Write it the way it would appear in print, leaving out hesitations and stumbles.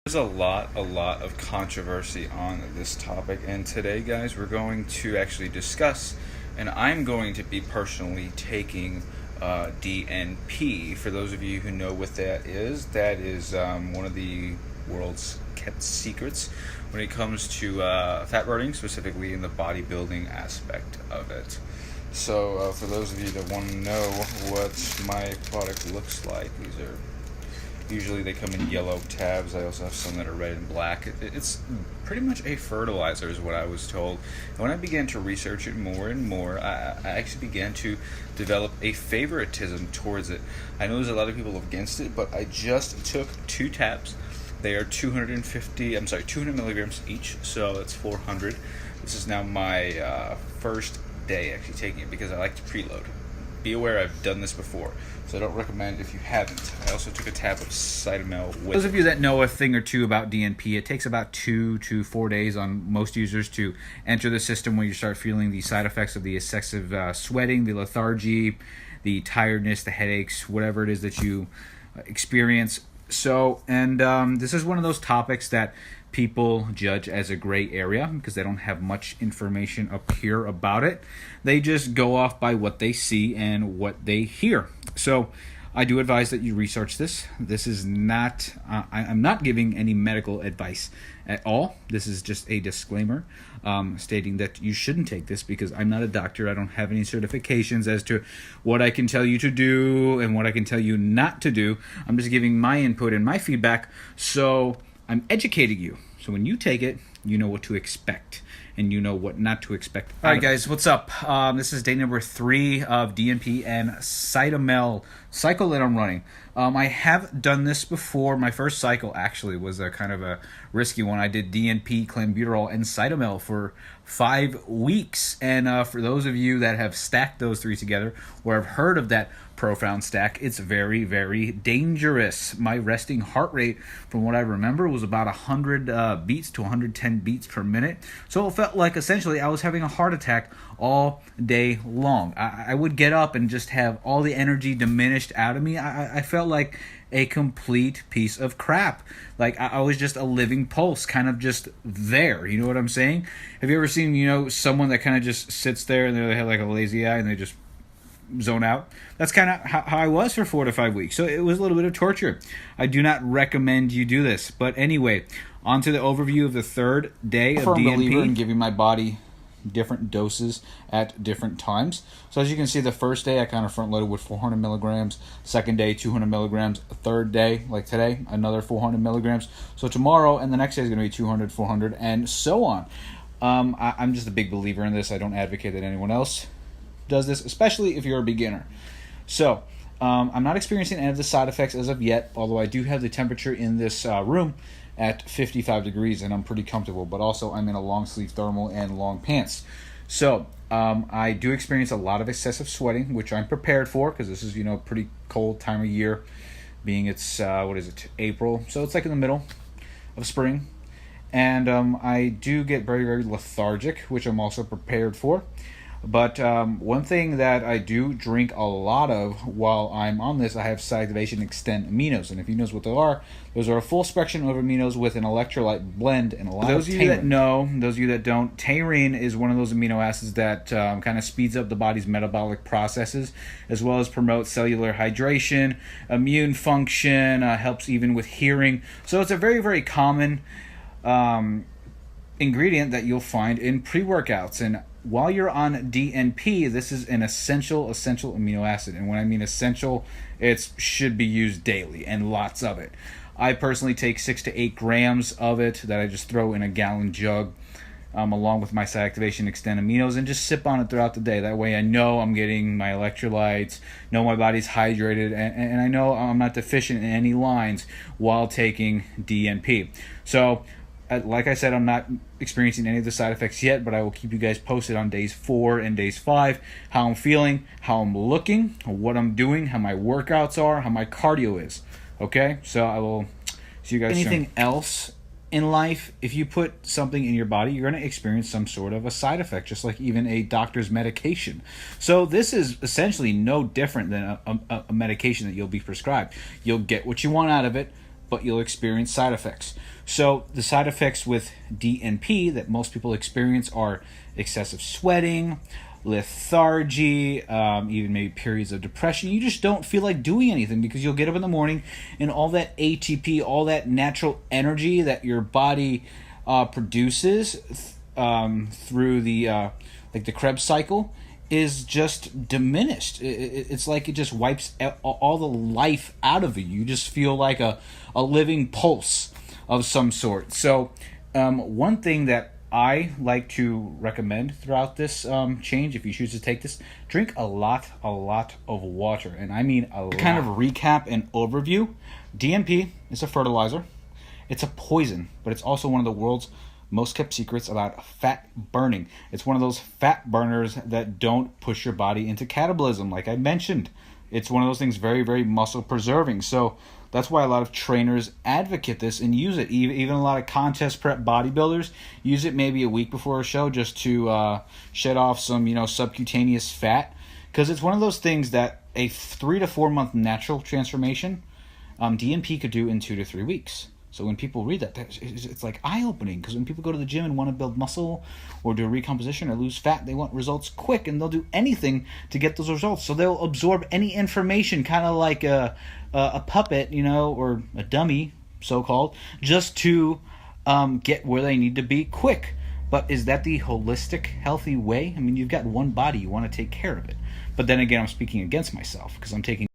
There's a lot of controversy on this topic, and today, guys, we're going to actually discuss, and I'm going to be personally taking DNP. For those of you who know what that is one of the world's kept secrets when it comes to fat burning, specifically in the bodybuilding aspect of it. So, for those of you that want to know what my product looks like, these are usually they come in yellow tabs. I also have some that are red and black. It's pretty much a fertilizer is what I was told. And when I began to research it more and more, I actually began to develop a favoritism towards it. I know there's a lot of people against it, but I just took 2 tabs. They are 200 milligrams each, so that's 400. This is now my first day actually taking it because I like to preload. Be aware I've done this before, so I don't recommend if you haven't. I also took a tab of Cytomel with Those of you that know a thing or two about DNP, it takes about 2 to 4 days on most users to enter the system when you start feeling the side effects of the excessive sweating, the lethargy, the tiredness, the headaches, whatever it is that you experience. So, and this is one of those topics that people judge as a gray area because they don't have much information up here about it. They just go off by what they see and what they hear. So I do advise that you research this. This is not, I'm not giving any medical advice at all. This is just a disclaimer stating that you shouldn't take this because I'm not a doctor. I don't have any certifications as to what I can tell you to do and what I can tell you not to do. I'm just giving my input and my feedback. So I'm educating you. So when you take it, you know what to expect and you know what not to expect. All right, guys, what's up? This is day number 3 of DNP and Cytomel cycle that I'm running. I have done this before. My first cycle actually was a kind of a risky one. I did DNP, clenbuterol, and Cytomel for 5 weeks. And for those of you that have stacked those 3 together or have heard of that profound stack, it's very, very dangerous. My resting heart rate, from what I remember, was about 100 beats to 110 beats per minute. So it felt like essentially I was having a heart attack all day long. I would get up and just have all the energy diminished out of me. I felt like a complete piece of crap. Like I was just a living pulse, kind of just there. You know what I'm saying? Have you ever seen, someone that kind of just sits there and they have like a lazy eye and they just zone out? That's kind of how I was for 4 to 5 weeks. So it was a little bit of torture. I do not recommend you do this. But anyway, on to the overview of the 3rd day of DNP. And giving my body different doses at different times. So as you can see, the first day I kind of front loaded with 400 milligrams. Second day, 200 milligrams. Third day, like today, another 400 milligrams. So tomorrow and the next day is going to be 200, 400, and so on. I'm just a big believer in this. I don't advocate that anyone else does this, especially if you're a beginner. So I'm not experiencing any of the side effects as of yet, although I do have the temperature in this room at 55 degrees and I'm pretty comfortable, but also I'm in a long sleeve thermal and long pants. So I do experience a lot of excessive sweating, which I'm prepared for because this is pretty cold time of year, being it's April, so it's like in the middle of spring. And I do get very, very lethargic, which I'm also prepared for. But one thing that I do drink a lot of while I'm on this, I have side activation extend aminos. And if you know what those are a full spectrum of aminos with an electrolyte blend and a lot of those of you that know, those of you that don't, taurine is one of those amino acids that kind of speeds up the body's metabolic processes, as well as promotes cellular hydration, immune function, helps even with hearing. So it's a very, very common ingredient that you'll find in pre-workouts. And while you're on DNP, this is an essential amino acid. And when I mean essential, it should be used daily and lots of it. I personally take 6 to 8 grams of it that I just throw in a gallon jug along with my side activation extend aminos and just sip on it throughout the day. That way I know I'm getting my electrolytes, know my body's hydrated, and I know I'm not deficient in any lines while taking DNP. So like I said, I'm not experiencing any of the side effects yet, but I will keep you guys posted on days 4 and days 5, how I'm feeling, how I'm looking, what I'm doing, how my workouts are, how my cardio is. Okay? So I will see you guys soon. Anything else in life, if you put something in your body, you're going to experience some sort of a side effect, just like even a doctor's medication. So this is essentially no different than a medication that you'll be prescribed. You'll get what you want out of it, but you'll experience side effects. So the side effects with DNP that most people experience are excessive sweating, lethargy, even maybe periods of depression. You just don't feel like doing anything because you'll get up in the morning and all that ATP, all that natural energy that your body produces through the like the Krebs cycle is just diminished. It's like it just wipes all the life out of you. You just feel like a living pulse of some sort. So one thing that I like to recommend throughout this change, if you choose to take this, drink a lot of water. And I mean a lot. Kind of recap and overview. DNP is a fertilizer. It's a poison, but it's also one of the world's most kept secrets about fat burning. It's one of those fat burners that don't push your body into catabolism, like I mentioned. It's one of those things very, very muscle preserving. So that's why a lot of trainers advocate this and use it. Even a lot of contest prep bodybuilders use it maybe a week before a show just to shed off some, subcutaneous fat. Because it's one of those things that a 3 to 4 month natural transformation, DNP could do in 2 to 3 weeks. So when people read that, it's like eye-opening, because when people go to the gym and want to build muscle or do a recomposition or lose fat, they want results quick, and they'll do anything to get those results. So they'll absorb any information, kind of like a puppet, or a dummy, so-called, just to get where they need to be quick. But is that the holistic, healthy way? I mean, you've got one body, you want to take care of it. But then again, I'm speaking against myself, because I'm taking